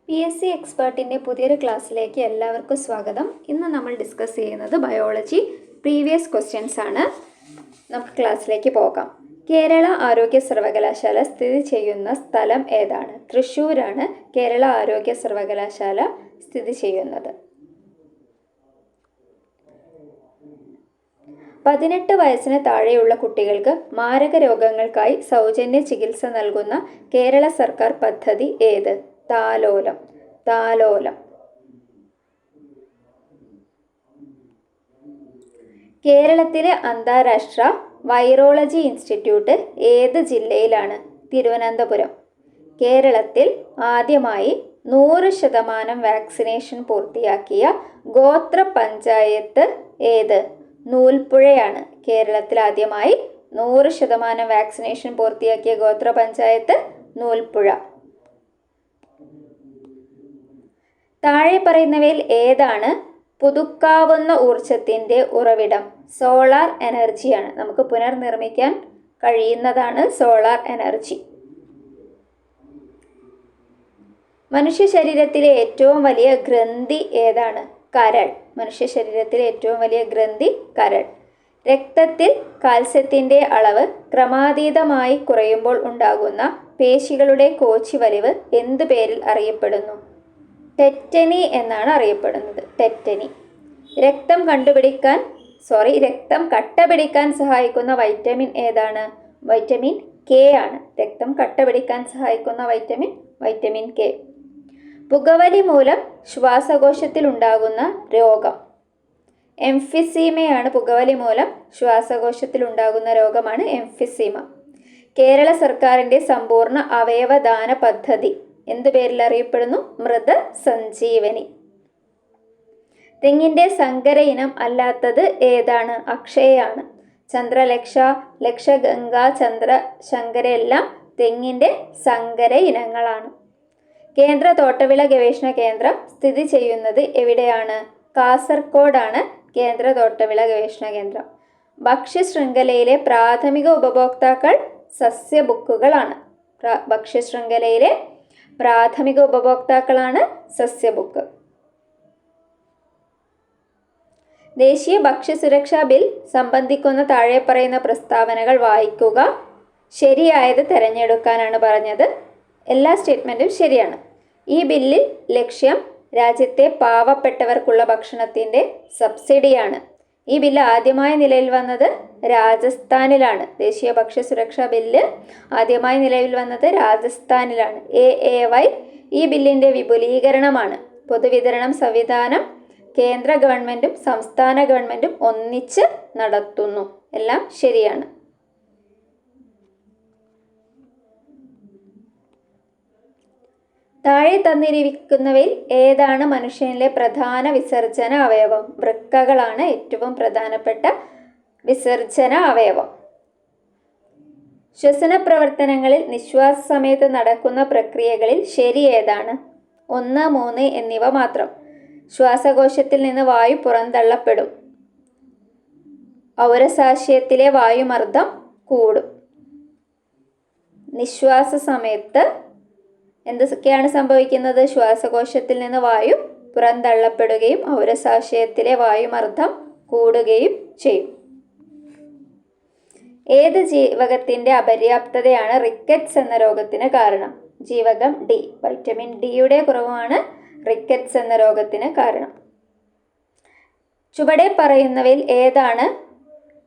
PSC എക്സ്പേർട്ടിൻ്റെ പുതിയൊരു ക്ലാസ്സിലേക്ക് എല്ലാവർക്കും സ്വാഗതം. ഇന്ന് നമ്മൾ ഡിസ്കസ് ചെയ്യുന്നത് ബയോളജി പ്രീവിയസ് ക്വസ്റ്റ്യൻസ് ആണ്. നമുക്ക് ക്ലാസ്സിലേക്ക് പോകാം. കേരള ആരോഗ്യ സർവകലാശാല സ്ഥിതി ചെയ്യുന്ന സ്ഥലം ഏതാണ്? തൃശ്ശൂരാണ് കേരള ആരോഗ്യ സർവകലാശാല സ്ഥിതി ചെയ്യുന്നത്. 18 വയസ്സിന് താഴെയുള്ള കുട്ടികൾക്ക് മാരക രോഗങ്ങൾക്കായി സൗജന്യ ചികിത്സ നൽകുന്ന കേരള സർക്കാർ പദ്ധതി ഏത്? താലോലം. കേരളത്തിലെ അന്താരാഷ്ട്ര വൈറോളജി ഇൻസ്റ്റിറ്റ്യൂട്ട് ഏത് ജില്ലയിലാണ്? തിരുവനന്തപുരം. കേരളത്തിൽ ആദ്യമായി 100% വാക്സിനേഷൻ പൂർത്തിയാക്കിയ ഗോത്ര പഞ്ചായത്ത് ഏത്? നൂൽപ്പുഴയാണ്. കേരളത്തിൽ ആദ്യമായി 100% വാക്സിനേഷൻ പൂർത്തിയാക്കിയ ഗോത്ര പഞ്ചായത്ത് നൂൽപ്പുഴ. താഴെ പറയുന്നവയിൽ ഏതാണ് പുതുക്കാവുന്ന ഊർജത്തിൻ്റെ ഉറവിടം? സോളാർ എനർജിയാണ്. നമുക്ക് പുനർനിർമ്മിക്കാൻ കഴിയുന്നതാണ് സോളാർ എനർജി. മനുഷ്യ ശരീരത്തിലെ ഏറ്റവും വലിയ ഗ്രന്ഥി ഏതാണ്? കരൾ. മനുഷ്യ ശരീരത്തിലെ ഏറ്റവും വലിയ ഗ്രന്ഥി കരൾ. രക്തത്തിൽ കാൽസ്യത്തിൻ്റെ അളവ് ക്രമാതീതമായി കുറയുമ്പോൾ ഉണ്ടാകുന്ന പേശികളുടെ കോച്ചി വലിവ് എന്തു പേരിൽ അറിയപ്പെടുന്നു? ടെറ്റനി എന്നാണ് അറിയപ്പെടുന്നത്. ടെറ്റനി. രക്തം കട്ട പിടിക്കാൻ സഹായിക്കുന്ന വൈറ്റമിൻ ഏതാണ്? വൈറ്റമിൻ കെ ആണ്. രക്തം കട്ട പിടിക്കാൻ സഹായിക്കുന്ന വൈറ്റമിൻ കെ. പുകവലി മൂലം ശ്വാസകോശത്തിൽ ഉണ്ടാകുന്ന രോഗം? എംഫിസീമയാണ്. പുകവലി മൂലം ശ്വാസകോശത്തിൽ ഉണ്ടാകുന്ന രോഗമാണ് എംഫിസീമ. കേരള സർക്കാരിൻ്റെ സമ്പൂർണ്ണ അവയവദാന പദ്ധതി എന്തു പേരിൽ അറിയപ്പെടുന്നു? മൃത സഞ്ജീവനി. തെങ്ങിൻ്റെ സങ്കര ഇനം അല്ലാത്തത് ഏതാണ്? അക്ഷയയാണ്. ചന്ദ്രലക്ഷ, ലക്ഷഗംഗ, ചന്ദ്രശങ്കര എല്ലാം തെങ്ങിൻ്റെ സങ്കര ഇനങ്ങളാണ്. കേന്ദ്ര തോട്ടവിള ഗവേഷണ കേന്ദ്രം സ്ഥിതി ചെയ്യുന്നത് എവിടെയാണ്? കാസർഗോഡാണ് കേന്ദ്ര തോട്ടവിള ഗവേഷണ കേന്ദ്രം. ഭക്ഷ്യശൃംഖലയിലെ പ്രാഥമിക ഉപഭോക്താക്കൾ സസ്യബുക്കുകളാണ്. ഭക്ഷ്യശൃംഖലയിലെ പ്രാഥമിക ഉപഭോക്താക്കളാണ് സസ്യബുക്ക്. ദേശീയ ഭക്ഷ്യസുരക്ഷാ ബിൽ സംബന്ധിക്കുന്ന താഴെ പറയുന്ന പ്രസ്താവനകൾ വായിക്കുക. ശരിയായത് തിരഞ്ഞെടുക്കാനാണ് പറഞ്ഞത്. എല്ലാ സ്റ്റേറ്റ്മെൻറ്റും ശരിയാണ്. ഈ ബില്ലിൽ ലക്ഷ്യം രാജ്യത്തെ പാവപ്പെട്ടവർക്കുള്ള ഭക്ഷണത്തിൻ്റെ സബ്സിഡിയാണ്. ഈ ബില്ല് ആദ്യമായി നിലവിൽ വന്നത് രാജസ്ഥാനിലാണ്. ദേശീയ ഭക്ഷ്യസുരക്ഷാ ബില്ല് ആദ്യമായി നിലവിൽ വന്നത് രാജസ്ഥാനിലാണ്. AAY ഈ ബില്ലിൻ്റെ വിപുലീകരണമാണ്. പൊതുവിതരണം സംവിധാനം കേന്ദ്ര ഗവൺമെൻറ്റും സംസ്ഥാന ഗവൺമെൻറ്റും ഒന്നിച്ച് നടത്തുന്നു. എല്ലാം ശരിയാണ്. താഴെ തന്നിരിക്കുന്നവയിൽ ഏതാണ് മനുഷ്യനിലെ പ്രധാന വിസർജന അവയവം? വൃക്കകളാണ് ഏറ്റവും പ്രധാനപ്പെട്ട വിസർജന അവയവം. ശ്വസന പ്രവർത്തനങ്ങളിൽ നിശ്വാസ സമയത്ത് നടക്കുന്ന പ്രക്രിയകളിൽ ശരി ഏതാണ്? 1, 3 എന്നിവ മാത്രം. ശ്വാസകോശത്തിൽ നിന്ന് വായു പുറന്തള്ളപ്പെടും. ഔരസാശയത്തിലെ വായുമർദ്ദം കൂടും. നിശ്വാസ സമയത്ത് എന്തൊക്കെയാണ് സംഭവിക്കുന്നത്? ശ്വാസകോശത്തിൽ നിന്ന് വായു പുറന്തള്ളപ്പെടുകയും ഔരസാശയത്തിലെ വായുമർദ്ദം കൂടുകയും ചെയ്യും. ഏത് ജീവകത്തിൻ്റെ അപര്യാപ്തതയാണ് റിക്കറ്റ്സ് എന്ന രോഗത്തിന് കാരണം? ജീവകം ഡി. വൈറ്റമിൻ ഡിയുടെ കുറവാണ് റിക്കറ്റ്സ് എന്ന രോഗത്തിന് കാരണം. ചുവടെ പറയുന്നവയിൽ ഏതാണ്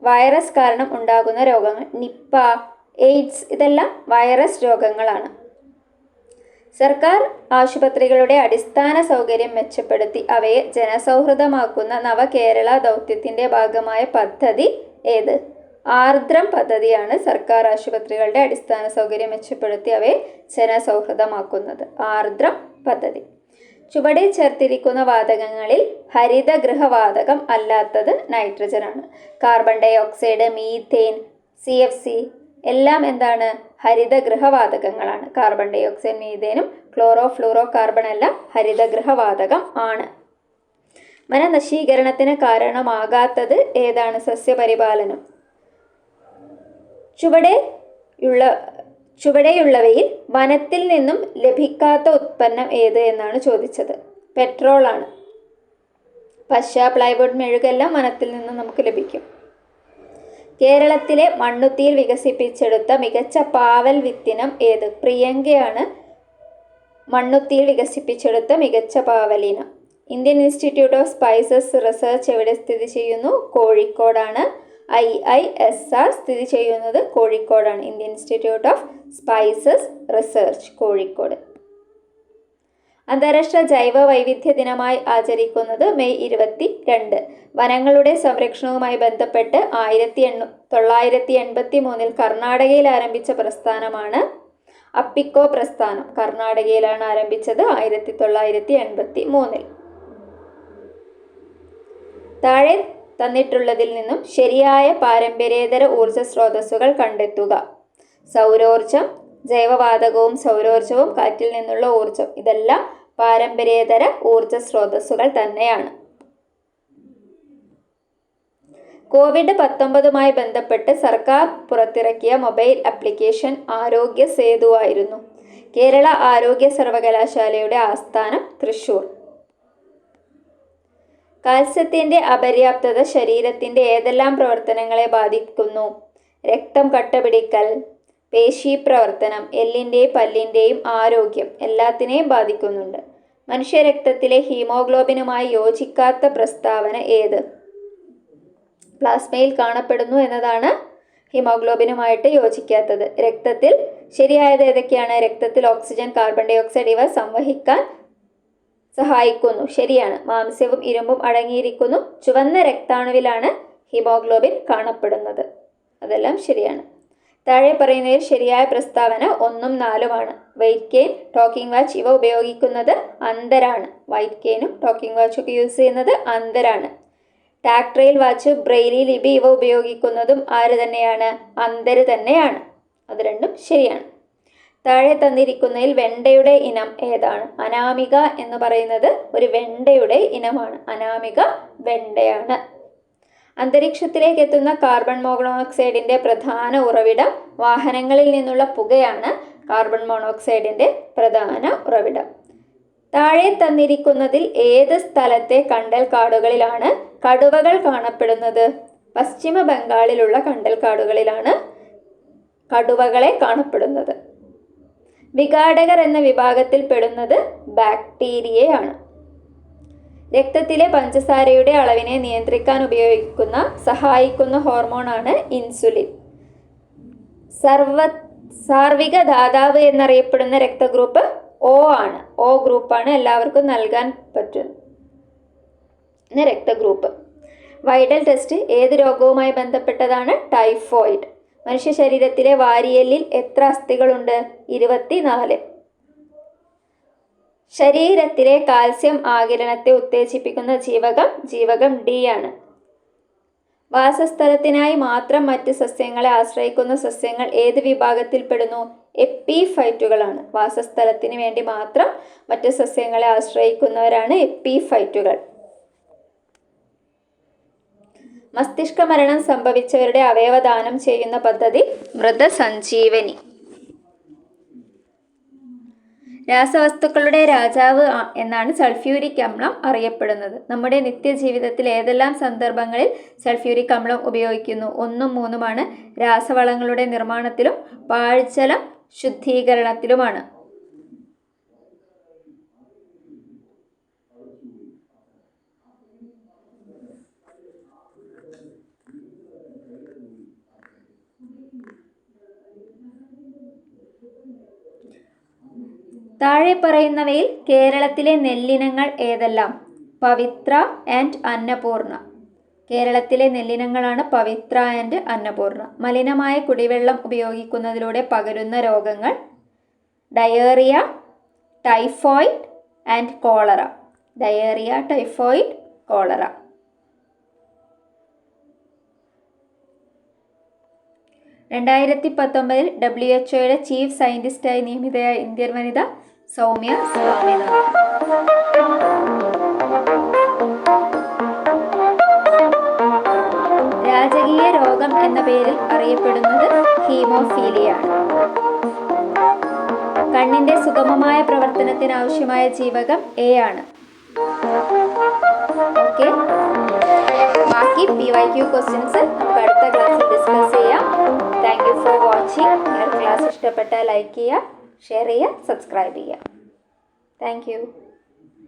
വൈറസ് കാരണം ഉണ്ടാകുന്ന രോഗങ്ങൾ? നിപ്പ, എയ്ഡ്സ് ഇതെല്ലാം വൈറസ് രോഗങ്ങളാണ്. സർക്കാർ ആശുപത്രികളുടെ അടിസ്ഥാന സൗകര്യം മെച്ചപ്പെടുത്തി അവയെ ജനസൗഹൃദമാക്കുന്ന നവകേരള ദൗത്യത്തിൻ്റെ ഭാഗമായ പദ്ധതി ഏത്? ആർദ്രം പദ്ധതിയാണ് സർക്കാർ ആശുപത്രികളുടെ അടിസ്ഥാന സൗകര്യം മെച്ചപ്പെടുത്തി അവയെ ജനസൗഹൃദമാക്കുന്നത്. ആർദ്രം പദ്ധതി. ചുവടെ ചേർത്തിരിക്കുന്ന വാതകങ്ങളിൽ ഹരിതഗൃഹവാതകം അല്ലാത്തത് നൈട്രജനാണ്. Carbon dioxide, methane, CFC എല്ലാം എന്താണ്? ഹരിതഗൃഹവാതകങ്ങളാണ്. കാർബൺ ഡൈ ഓക്സൈഡ്, മീഥേനും ക്ലോറോ ഫ്ലൂറോ കാർബൺ എല്ലാം ഹരിതഗൃഹവാതകം ആണ്. വനനശീകരണത്തിന് കാരണമാകാത്തത് ഏതാണ്? സസ്യപരിപാലനം. ചുവടെയുള്ളവയിൽ വനത്തിൽ നിന്നും ലഭിക്കാത്ത ഉത്പന്നം ഏത് എന്നാണ് ചോദിച്ചത്. പെട്രോൾ ആണ്. പശ, പ്ലൈവുഡ്, മെഴുകെല്ലാം വനത്തിൽ നിന്നും നമുക്ക് ലഭിക്കും. കേരളത്തിലെ മണ്ണുത്തിയിൽ വികസിപ്പിച്ചെടുത്ത മികച്ച പാവൽ വിത്തിനം ഏത്? പ്രിയങ്കയാണ് മണ്ണുത്തിയിൽ വികസിപ്പിച്ചെടുത്ത മികച്ച പാവലിനം. Indian institute of spices research എവിടെ സ്ഥിതി ചെയ്യുന്നു? കോഴിക്കോടാണ്. IISR സ്ഥിതി ചെയ്യുന്നത് കോഴിക്കോടാണ്. Indian institute of spices research, Kozhikode. അന്താരാഷ്ട്ര ജൈവ വൈവിധ്യ ദിനമായി ആചരിക്കുന്നത് മെയ് 22. വനങ്ങളുടെ സംരക്ഷണവുമായി ബന്ധപ്പെട്ട് 1983 കർണാടകയിൽ ആരംഭിച്ച പ്രസ്ഥാനമാണ് അപ്പിക്കോ പ്രസ്ഥാനം. കർണാടകയിലാണ് ആരംഭിച്ചത് 1983. താഴെ തന്നിട്ടുള്ളതിൽ നിന്നും ശരിയായ പാരമ്പര്യേതര ഊർജ സ്രോതസ്സുകൾ കണ്ടെത്തുക. സൗരോർജം, ജൈവവാതകവും സൗരോർജവും, കാറ്റിൽ നിന്നുള്ള ഊർജം, ഇതെല്ലാം പാരമ്പര്യേതര ഊർജ സ്രോതസ്സുകൾ തന്നെയാണ്. COVID-19 ബന്ധപ്പെട്ട് സർക്കാർ പുറത്തിറക്കിയ മൊബൈൽ ആപ്ലിക്കേഷൻ ആരോഗ്യ സേതു ആയിരുന്നു. കേരള ആരോഗ്യ സർവകലാശാലയുടെ ആസ്ഥാനം തൃശൂർ. കാൽസ്യത്തിന്റെ അപര്യാപ്തത ശരീരത്തിന്റെ ഏതെല്ലാം പ്രവർത്തനങ്ങളെ ബാധിക്കുന്നു? രക്തം കട്ടപിടിക്കൽ, പേശീപ്രവർത്തനം, എല്ലിൻ്റെയും പല്ലിൻ്റെയും ആരോഗ്യം, എല്ലാത്തിനെയും ബാധിക്കുന്നുണ്ട്. മനുഷ്യരക്തത്തിലെ ഹീമോഗ്ലോബിനുമായി യോജിക്കാത്ത പ്രസ്താവന ഏത്? പ്ലാസ്മയിൽ കാണപ്പെടുന്നു എന്നതാണ് ഹീമോഗ്ലോബിനുമായിട്ട് യോജിക്കാത്തത്. രക്തത്തിൽ ശരിയായത് ഏതൊക്കെയാണ്? രക്തത്തിൽ ഓക്സിജൻ, കാർബൺ ഡൈ ഓക്സൈഡ് ഇവ സംവഹിക്കാൻ സഹായിക്കുന്നു. ശരിയാണ്. മാംസ്യവും ഇരുമ്പും അടങ്ങിയിരിക്കുന്നു. ചുവന്ന രക്താണുവിലാണ് ഹീമോഗ്ലോബിൻ കാണപ്പെടുന്നത്. അതെല്ലാം ശരിയാണ്. താഴെ പറയുന്നതിൽ ശരിയായ പ്രസ്താവന 1ഉം 4ഉമാണ്. വൈറ്റ് കെയിൻ, ടോക്കിംഗ് വാച്ച് ഇവ ഉപയോഗിക്കുന്നത് അന്ധരാണ്. വൈറ്റ് കെയിനും ടോക്കിംഗ് വാച്ചും ഒക്കെ യൂസ് ചെയ്യുന്നത് അന്ധരാണ്. ടാക്ടൈൽ വാച്ച്, ബ്രെയിലി ലിപി ഇവ ഉപയോഗിക്കുന്നതും ആര് തന്നെയാണ്? അന്ധര് തന്നെയാണ്. അത് രണ്ടും ശരിയാണ്. താഴെ തന്നിരിക്കുന്നതിൽ വെണ്ടയുടെ ഇനം ഏതാണ്? അനാമിക എന്ന് പറയുന്നത് ഒരു വെണ്ടയുടെ ഇനമാണ്. അനാമിക വെണ്ടയാണ്. അന്തരീക്ഷത്തിലേക്ക് എത്തുന്ന കാർബൺ മോണോക്സൈഡിന്റെ പ്രധാന ഉറവിടം വാഹനങ്ങളിൽ നിന്നുള്ള പുകയാണ്. കാർബൺ മോണോക്സൈഡിന്റെ പ്രധാന ഉറവിടം. താഴെ തന്നിരിക്കുന്നതിൽ ഏത് സ്ഥലത്തെ കണ്ടൽ കാടുകളിലാണ് കടുവകൾ കാണപ്പെടുന്നത്? പശ്ചിമ ബംഗാളിലുള്ള കണ്ടൽ കാടുകളിലാണ് കടുവകളെ കാണപ്പെടുന്നത്. വിഘാടകർ എന്ന വിഭാഗത്തിൽ പെടുന്നത് ബാക്ടീരിയയാണ്. രക്തത്തിലെ പഞ്ചസാരയുടെ അളവിനെ നിയന്ത്രിക്കാൻ സഹായിക്കുന്ന ഹോർമോണാണ് ഇൻസുലിൻ. സാർവിക ദാതാവ് എന്നറിയപ്പെടുന്ന രക്തഗ്രൂപ്പ് O ആണ്. O ഗ്രൂപ്പാണ് എല്ലാവർക്കും നൽകാൻ പറ്റുന്ന രക്തഗ്രൂപ്പ്. വൈഡൽ ടെസ്റ്റ് ഏത് രോഗവുമായി ബന്ധപ്പെട്ടതാണ്? ടൈഫോയിഡ്. മനുഷ്യ ശരീരത്തിലെ വാരിയെല്ലിൽ എത്ര അസ്ഥികളുണ്ട്? 24. ശരീരത്തിലെ കാൽസ്യം ആഗിരണത്തെ ഉത്തേജിപ്പിക്കുന്ന ജീവകം D ആണ്. വാസസ്ഥലത്തിനായി മാത്രം മറ്റ് സസ്യങ്ങളെ ആശ്രയിക്കുന്ന സസ്യങ്ങൾ ഏത് വിഭാഗത്തിൽപ്പെടുന്നു? എപ്പിഫൈറ്റുകളാണ്. വാസസ്ഥലത്തിന് വേണ്ടി മാത്രം മറ്റ് സസ്യങ്ങളെ ആശ്രയിക്കുന്നവരാണ് എപ്പിഫൈറ്റുകൾ. മസ്തിഷ്ക മരണം സംഭവിച്ചവരുടെ അവയവദാനം ചെയ്യുന്ന പദ്ധതി മൃതസഞ്ജീവനി. രാസവസ്തുക്കളുടെ രാജാവ് എന്നാണ് സൾഫ്യൂരിക് അമ്ലം അറിയപ്പെടുന്നത്. നമ്മുടെ നിത്യജീവിതത്തിൽ ഏതെല്ലാം സന്ദർഭങ്ങളിൽ സൾഫ്യൂരിക് അമ്ലം ഉപയോഗിക്കുന്നു? 1ഉം 3ഉമാണ്. രാസവളങ്ങളുടെ നിർമ്മാണത്തിലും പാഴ്ജലം ശുദ്ധീകരണത്തിലുമാണ്. താഴെ പറയുന്നവയിൽ കേരളത്തിലെ നെല്ലിനങ്ങൾ ഏതെല്ലാം? പവിത്ര ആൻഡ് അന്നപൂർണ. കേരളത്തിലെ നെല്ലിനങ്ങളാണ് പവിത്ര ആൻഡ് അന്നപൂർണ. മലിനമായ കുടിവെള്ളം ഉപയോഗിക്കുന്നതിലൂടെ പകരുന്ന രോഗങ്ങൾ? Diarrhoea, typhoid and cholera. Diarrhoea, typhoid, cholera. 2019 WHO chief സയന്റിസ്റ്റായി നിയമിതയായ ഇന്ത്യൻ വനിത സൗമ്യ സ്വാമിനാഥൻ. രാജകീയ രോഗം എന്ന പേരിൽ അറിയപ്പെടുന്നത് ഹീമോഫീലിയ ആണ്. കണ്ണിൻ്റെ സുഗമമായ പ്രവർത്തനത്തിന് ആവശ്യമായ ജീവകം എ ആണ്. ഓക്കെ, ബാക്കി PYQ ക്വസ്റ്റ്യൻസ് നമുക്ക് അടുത്ത ക്ലാസ്സിൽ ഡിസ്കസ് ചെയ്യാം. Thank you for watching. Class ഇഷ്ടപ്പെട്ടാൽ ലൈക്ക് ചെയ്യുക, ഷെയർ ചെയ്യുക, സബ്സ്ക്രൈബ് ചെയ്യുക. Thank you.